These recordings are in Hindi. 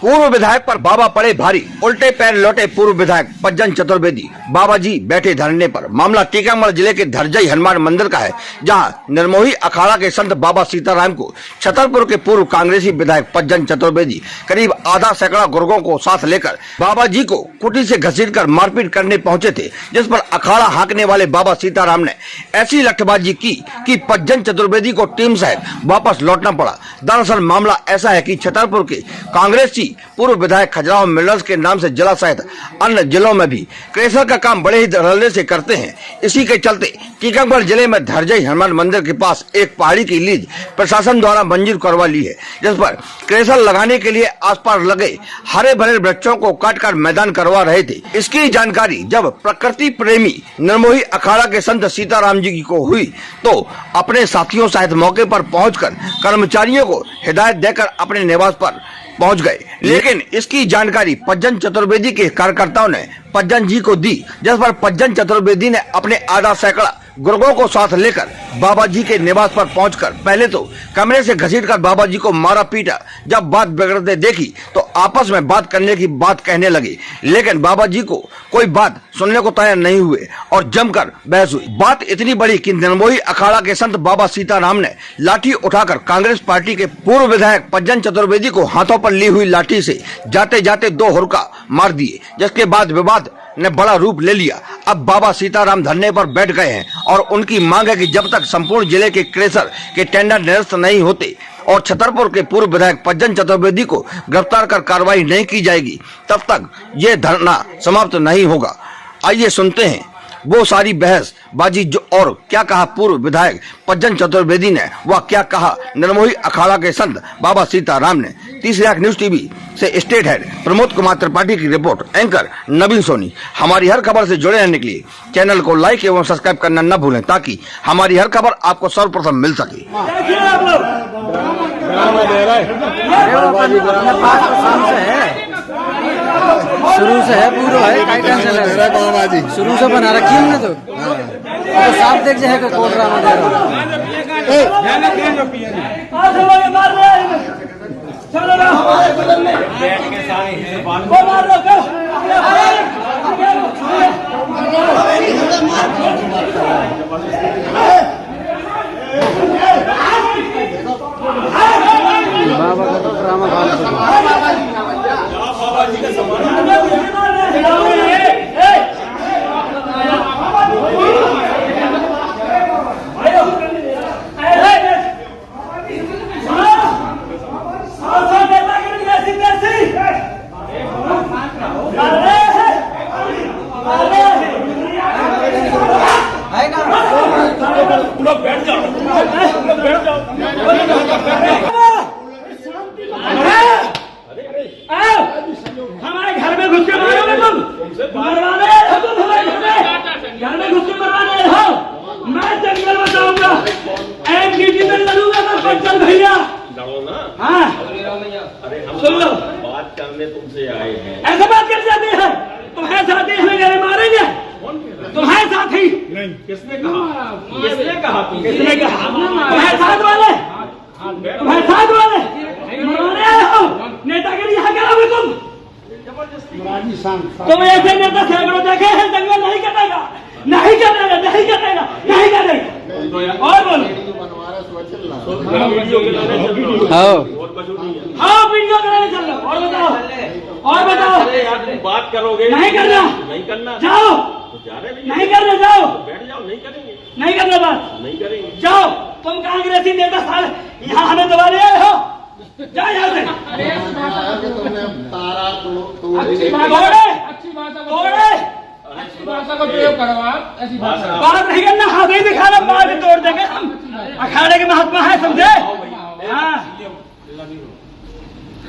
पूर्व विधायक पर बाबा पड़े भारी, उल्टे पैर लौटे पूर्व विधायक पज्जन चतुर्वेदी। बाबा जी बैठे धरने पर। मामला टीकमगढ़ जिले के धरजई हनुमान मंदिर का है, जहां निर्मोही अखाड़ा के संत बाबा सीताराम को छतरपुर के पूर्व कांग्रेसी विधायक पज्जन चतुर्वेदी करीब आधा सैकड़ा गुर्गों को साथ लेकर बाबा जी को कुटी से घसीटकर मारपीट करने पहुंचे थे, जिस पर अखाड़ा हाँकने वाले बाबा सीताराम ने ऐसी लठबाजी की कि पज्जन चतुर्वेदी को टीम सहित वापस लौटना पड़ा। दरअसल मामला ऐसा है कि छतरपुर के कांग्रेसी पूर्व विधायक खजुराहो मिलर्स के नाम से जिला सहित अन्य जिलों में भी क्रेशर का काम बड़े ही धड़ल्ले से करते हैं। इसी के चलते टीकमगढ़ जिले में धरजई हनुमान मंदिर के पास एक पहाड़ी की लीज प्रशासन द्वारा मंजूर करवा ली है, जिस पर क्रेशर लगाने के लिए आसपास लगे हरे भरे वृक्षों को काटकर मैदान करवा रहे थे। इसकी जानकारी जब प्रकृति प्रेमी निर्मोही अखाड़ा के संत सीताराम जी को हुई तो अपने साथियों सहित मौके पर पहुंचकर कर्मचारियों को हिदायत देकर अपने निवास पर पहुंच गए, लेकिन इसकी जानकारी पज्जन चतुर्वेदी के कार्यकर्ताओं ने पज्जन जी को दी, जिस पर पज्जन चतुर्वेदी ने अपने आधा सैकड़ा गुर्गों को साथ लेकर बाबा जी के निवास पर पहुंचकर पहले तो कमरे से घसीटकर बाबा जी को मारा पीटा। जब बात बिगड़ते देखी तो आपस में बात करने की बात कहने लगे, लेकिन बाबा जी को कोई बात सुनने को तैयार नहीं हुए और जमकर बहस हुई। बात इतनी बड़ी कि निर्मोही अखाड़ा के संत बाबा सीताराम ने लाठी उठाकर कांग्रेस पार्टी के पूर्व विधायक पज्जन चतुर्वेदी को हाथों पर ली हुई लाठी से जाते जाते 2 हुड़का मार दिए, जिसके बाद विवाद ने बड़ा रूप ले लिया। अब बाबा सीताराम धरने पर बैठ गए हैं और उनकी मांग है कि जब तक संपूर्ण जिले के क्रेशर के टेंडर निरस्त नहीं होते और छतरपुर के पूर्व विधायक पज्जन चतुर्वेदी को गिरफ्तार कर कार्रवाई नहीं की जाएगी, तब तक ये धरना समाप्त नहीं होगा। आइए सुनते हैं वो सारी बहस बाजी जो और क्या कहा पूर्व विधायक पज्जन चतुर्वेदी ने, वह क्या कहा निर्मोही अखाड़ा के संत बाबा सीताराम ने। तीसरी आंख न्यूज टीवी से स्टेट हेड प्रमोद कुमार त्रिपाठी की रिपोर्ट। एंकर नवीन सोनी। हमारी हर खबर से जुड़े रहने के लिए चैनल को लाइक एवं सब्सक्राइब करना न भूलें, ताकि हमारी हर खबर आपको सर्वप्रथम मिल सके। शुरू से है पूरा है, काई टेंशन है बाबा जी शुरू से बना रखी हमने तो साफ देख जाए का कोट ड्रामा दे रहा बाबा का तो ड्रामा बैठ जाओ। हमारे घर में घुस के मारोगे तुम? मरवाने हो तुम हमारे घर में घुस के मरवाने हो? मैं जंगल में जाऊंगा, एमडीटी में लड़ूंगा मैं पज्जन भैया। लड़ो ना। हाँ अरे हम सुन लो, बात करने तुमसे आए हैं। ऐसे बात कर जाती है? तुम्हारे साथी हमें गले मारेंगे? तुम्हारे साथी नहीं, किसने कहा? किसने कहा? किसने कहा? तुम्हारे साथ वाले, तुम्हारे साथ वाले मरवाने आए हो? नेतागिरी यहाँ करोगे तुम? तुम ऐसे नेता सैकड़ों देखे हैं, जंगल नहीं कटेगा, नहीं कटेगा, नहीं कटेगा, नहीं कटेगा। और बोलो। हाँ वीडियो कराने चल रहा। और बताओ, और बताओ। बात करोगे? नहीं करना, नहीं करना। जाओ, नहीं करना, जाओ, बैठ जाओ। नहीं करेंगे, नहीं करना बात, नहीं करेंगे। जाओ। तुम कांग्रेसी नेता साले यहाँ हमें दबाने आए हो? जाओ यहाँ से। अच्छी बात नहीं करना, हाथ ही दिखाना, बात तोड़ देंगे हम। अखाड़े के महात्मा है, समझे? हाँ,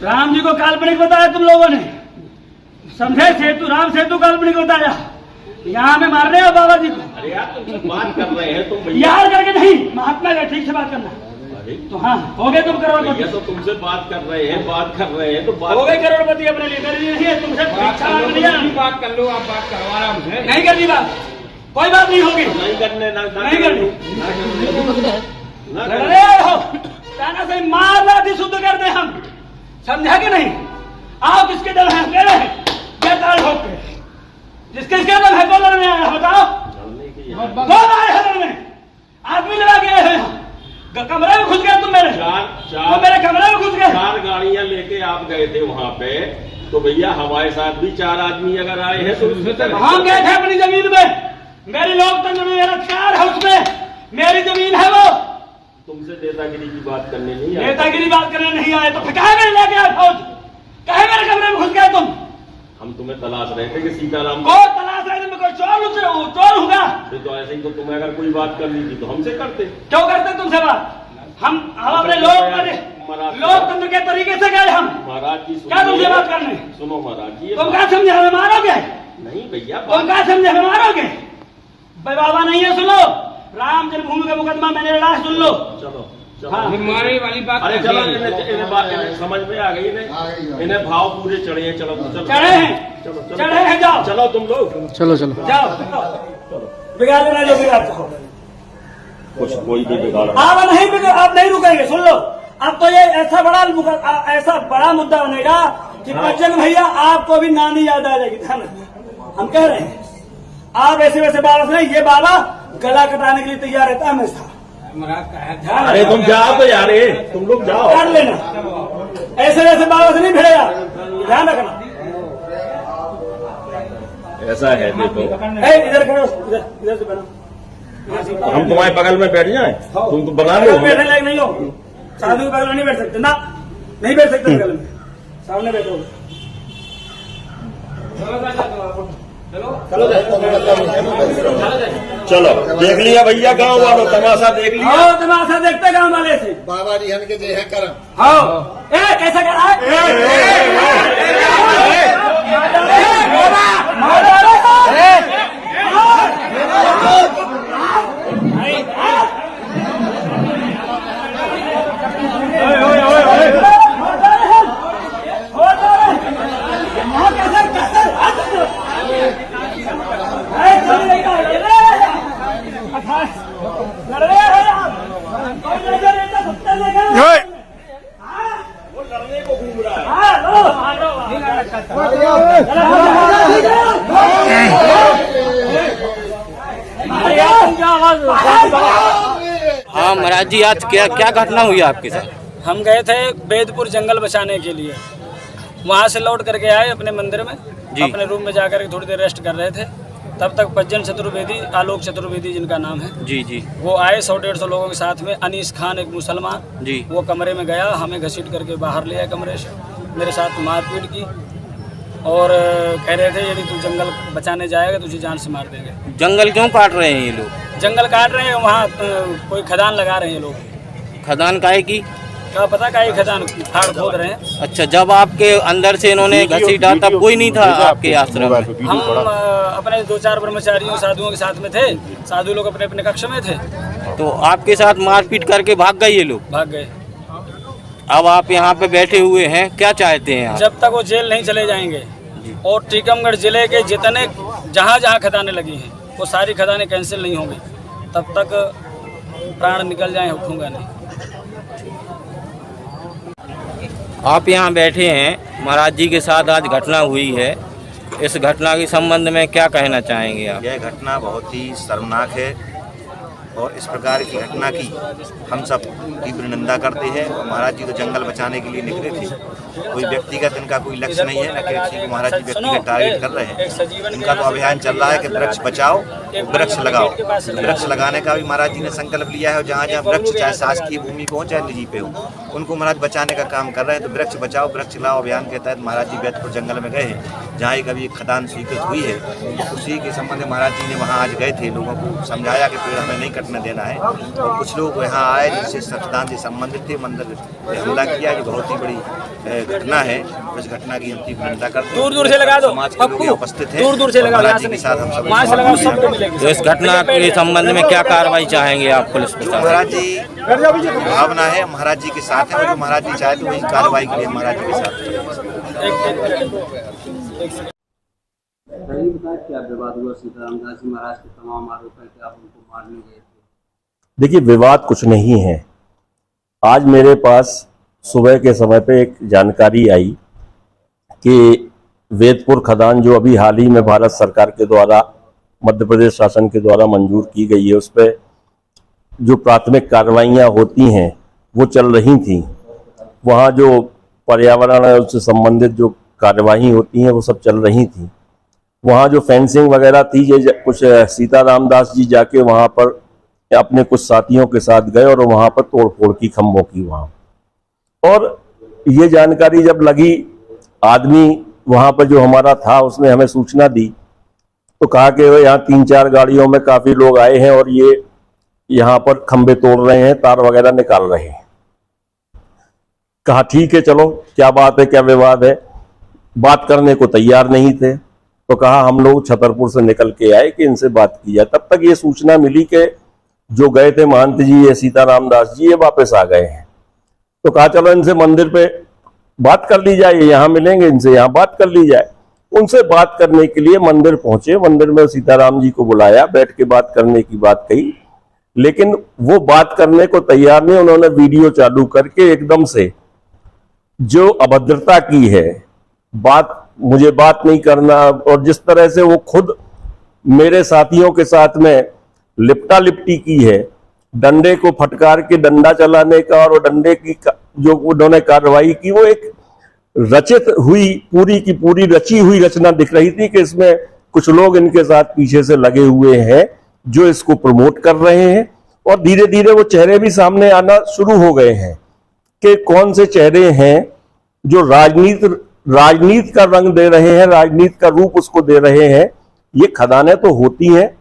राम जी को काल्पनिक बताया तुम लोगों ने, समझे? सेतु, राम सेतु काल्पनिक बताया। यहाँ में मारने हो बाबा जी को? अरे यार तुम बात कर रहे हैं तुम यार करके नहीं, महात्मा का ठीक से बात करना। तो हाँ हो गए तुम करोड़पति। तो तुमसे बात कर रहे हैं, बात कर रहे हैं तो बात हो गए करोड़पति अपने लिए। मेरे लिए नहीं है, तुमसे भिक्षा मांग लिया। बात कर लो, आप बात करवा रहा मुझे नहीं करनी बात, कोई बात नहीं होगी। नहीं करने ना नहीं करनी। लड़ रहे हो ताना से मार लाठी शुद्ध कर दे हम, समझा कि नहीं? आओ किसके दल है कह रहे हैं क्या ताल ठोक के जिसके दल है कौन लड़ने आया बताओ कौन आए है लड़ने आदमी लगा के आए हैं कमरे में घुस गए तुम मेरे मेरे कमरे में घुस गए 4 गाड़ियां लेके आप गए थे वहां पे तो भैया हमारे साथ भी 4 आदमी अगर आए हैं तो उसमें हम गए थे अपनी जमीन में मेरी लोकतंत्र में मेरा अधिकार है उसमें मेरी जमीन है वो तुमसे नेतागिरी की बात करने नहीं आए नेतागिरी बात करने नहीं आए तो कहे मेरे लेके आए फौज कहे मेरे कमरे में घुस गए तुम हम तुम्हें तलाश रहे थे कि सीताराम को तलाश रहे थे मैं कोई चोर होगा तो ऐसे ही तो तुम्हें अगर कोई बात करनी थी तो हमसे करते क्यों करते तुमसे बात हम अपने लोकतंत्र के तरीके से गए हम महाराज जी क्या तुमसे बात करने सुनो महाराज जी तुम क्या समझे हमें मारोगे नहीं भैया तुम क्या समझे हमें मारोगे बाबा नहीं है सुनो राम जन्मभूमि का मुकदमा मैंने लड़ा है सुन लो चलो हाँ। मारे वाली बात अरे चलो इन्हें समझ में आ गई इन्हें भाव पूरे चढ़े हैं चलो चढ़े हैं चढ़े हैं जाओ चलो तुम लोग चलो चलो जाओ बिगाड़ देना जो बिगाड़ हो कुछ कोई भी बिगाड़ आप नहीं रुकेंगे सुन लो अब तो ये ऐसा बड़ा मुद्दा बनेगा कि बच्चन भैया आपको भी नानी याद आ जाएगी ध्यान हम कह रहे हैं आप ऐसे वैसे बाबा से नहीं ये बाबा गला कटाने के लिए तैयार रहता है हमेशा अरे तुम जाओ तो यार तुम लोग जाओ कर लेना ऐसे वैसे बाबा से नहीं भिड़ेगा ध्यान रखना ऐसा है देखो इधर खड़ो इधर से बनो हम तुम्हारे बगल में बैठ जाए तुम तो बना लो बैठने लायक नहीं हो साधु के बगल में नहीं बैठ सकते ना नहीं बैठ सकते बगल में सामने बैठो चलो देख लिया भैया गांव वालों तमाशा देख लिया हाँ तमाशा देखते गांव वाले से बाबा जी हन के जे है करम हाँ कैसा कर रहा है हाँ महाराज जी आज क्या क्या घटना हुई आपके साथ? हम गए थे बेदपुर जंगल बचाने के लिए वहाँ से लौट करके आए अपने मंदिर में अपने रूम में जाकर थोड़ी देर रेस्ट कर रहे थे तब तक पज्जन चतुर्वेदी आलोक चतुर्वेदी जिनका नाम है जी जी वो आए 100-150 लोगों के साथ में अनीस खान एक मुसलमान जी वो कमरे में गया हमें घसीट करके बाहर ले आए कमरे से मेरे साथ मारपीट की और कह रहे थे यदि तू जंगल बचाने जाएगा तुझे जान से मार देंगे। जंगल क्यों काट रहे हैं ये लोग? जंगल काट रहे हैं वहाँ कोई खदान लगा रहे हैं लोग। खदान काहे की? क्या पता का खदान खाड़ खोद रहे हैं। अच्छा जब आपके अंदर से इन्होंने घसीटा तब कोई नहीं था आपके आश्रम में? हम अपने 2-4 ब्रह्मचारियों साधुओं के साथ में थे साधु लोग अपने अपने कक्ष में थे तो आपके साथ मारपीट करके भाग गए ये लोग? भाग गए। अब आप यहाँ पे बैठे हुए हैं क्या चाहते हैं आप? जब तक वो जेल नहीं चले जाएंगे और टीकमगढ़ जिले के जितने जहाँ खदानें लगी हैं वो सारी खदानें कैंसिल नहीं होंगी तब तक प्राण निकल जाए उठूंगा नहीं। आप यहाँ बैठे हैं महाराज जी के साथ आज घटना हुई है इस घटना के संबंध में क्या कहना चाहेंगे आप? यह घटना बहुत ही शर्मनाक है और इस प्रकार की घटना की हम सब तीव्र निंदा करते हैं। महाराज जी तो जंगल बचाने के लिए निकले थे कोई व्यक्तिगत इनका कोई लक्ष्य नहीं है न कि महाराज जी व्यक्तिगत टारगेट कर रहे हैं। इनका तो अभियान चल रहा है कि वृक्ष बचाओ वृक्ष लगाओ। वृक्ष लगाने का भी महाराज जी ने संकल्प लिया है। जहाँ जहाँ वृक्ष चाहे शासकीय भूमि पे हो चाहे निजी पे हो उनको महाराज बचाने का काम कर रहे हैं। तो वृक्ष बचाओ वृक्ष लगाओ अभियान के तहत महाराज जी बेदपुर जंगल में गए हैं जहाँ एक अभी खदान स्वीकृत हुई है। उसी के संबंध में महाराज जी ने वहाँ आज गए थे लोगों को समझाया कि पेड़ हमें नहीं कटने देना है और कुछ लोग यहाँ आए जिनसे खदान से संबंधित थे मंदिर पे हमला किया जो बहुत ही बड़ी घटना है। इस घटना की हम तीव्र निंदा करते हैं। दूर से लगा दो समाज के लोग उपस्थित हैं दूर से लगा महाराज जी के साथ हम सब तो इस घटना के संबंध में क्या कार्रवाई चाहेंगे आप पुलिस प्रशासन? महाराज जी भावना है महाराज जी के साथ है और जो महाराज जी चाहे तो वही कार्रवाई के लिए महाराज जी के साथ क्या विवाद हुआ सीताराम दास जी महाराज के तमाम आरोप है कि आप उनको मारने गए थे? देखिए विवाद कुछ नहीं है। आज मेरे पास सुबह के समय पे एक जानकारी आई कि वेदपुर खदान जो अभी हाल ही में भारत सरकार के द्वारा, मध्य प्रदेश शासन के द्वारा मंजूर की गई है, उस पर जो प्राथमिक कार्रवाइयाँ होती हैं वो चल रही थी। वहाँ जो पर्यावरण है उससे संबंधित जो कार्यवाही होती हैं वो सब चल रही थी। वहाँ जो फेंसिंग वगैरह थी, ये कुछ सीताराम दास जी जाके वहाँ पर अपने कुछ साथियों के साथ गए और वहाँ पर तोड़फोड़ की, खंभों की वहाँ। और ये जानकारी जब लगी, आदमी वहाँ पर जो हमारा था उसने हमें सूचना दी, तो कहा कि यहाँ 3-4 गाड़ियों में काफ़ी लोग आए हैं और ये यहाँ पर खंभे तोड़ रहे हैं, तार वगैरह निकाल रहे हैं। कहा ठीक है, चलो क्या बात है, क्या विवाद है। बात करने को तैयार नहीं थे, तो कहा हम लोग छतरपुर से निकल के आए कि इनसे बात की जाए। तब तक ये सूचना मिली कि जो गए थे महंत जी, ये सीताराम दास जी, ये वापस आ गए हैं। तो कहा चलो इनसे मंदिर पे बात कर ली जाए, यहाँ मिलेंगे, इनसे यहाँ बात कर ली जाए। उनसे बात करने के लिए मंदिर पहुंचे। मंदिर में सीताराम जी को बुलाया, बैठ के बात करने की बात कही, लेकिन वो बात करने को तैयार नहीं। उन्होंने वीडियो चालू करके एकदम से जो अभद्रता की है, मुझे बात नहीं करना, और जिस तरह से वो खुद मेरे साथियों के साथ में लिपटा लिपटी की है, डंडे को फटकार के डंडा चलाने का, और डंडे की जो उन्होंने कार्रवाई की वो एक रचित हुई, पूरी की पूरी रची हुई रचना दिख रही थी कि इसमें कुछ लोग इनके साथ पीछे से लगे हुए हैं जो इसको प्रमोट कर रहे हैं। और धीरे धीरे वो चेहरे भी सामने आना शुरू हो गए हैं कि कौन से चेहरे हैं जो राजनीति का रंग दे रहे हैं, राजनीति का रूप उसको दे रहे हैं। ये खदानें तो होती हैं,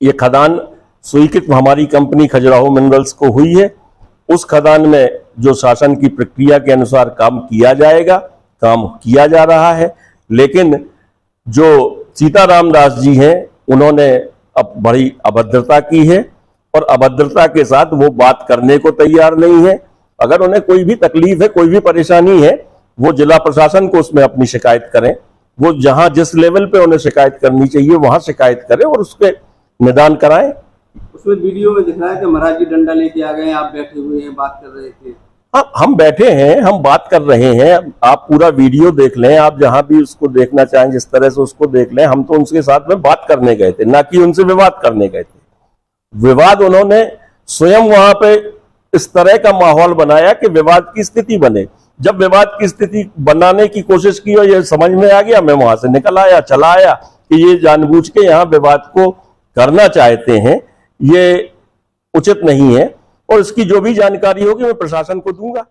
ये खदान स्वीकृत हमारी कंपनी खजुराहो मिनरल्स को हुई है। उस खदान में जो शासन की प्रक्रिया के अनुसार काम किया जाएगा, काम किया जा रहा है। लेकिन जो सीताराम दास जी हैं, उन्होंने अब बड़ी अभद्रता की है और अभद्रता के साथ वो बात करने को तैयार नहीं है। अगर उन्हें कोई भी तकलीफ है, कोई भी परेशानी है, वो जिला प्रशासन को उसमें अपनी शिकायत करें। वो जहां जिस लेवल पे उन्हें शिकायत करनी चाहिए वहां शिकायत करें और उसके निदान कराएं। उसमें वीडियो में दिख रहा है कि महाराज जी डंडा लेके आ गए, आप बैठे हुए हैं, बात कर रहे थे। हाँ, हम बैठे हैं, हम बात कर रहे हैं। आप पूरा वीडियो देख लें, आप जहां भी उसको देखना चाहें, जिस तरह से उसको देख लें। हम तो उनके साथ में बात करने गए थे, ना कि उनसे विवाद करने गए थे। विवाद उन्होंने स्वयं वहां पे इस तरह का माहौल बनाया कि विवाद की स्थिति बने। जब विवाद की स्थिति बनाने की कोशिश की और ये समझ में आ गया, मैं वहां से निकल आया, चला आया कि ये जानबूझ के यहाँ विवाद को करना चाहते हैं, ये उचित नहीं है। और इसकी जो भी जानकारी होगी मैं प्रशासन को दूंगा।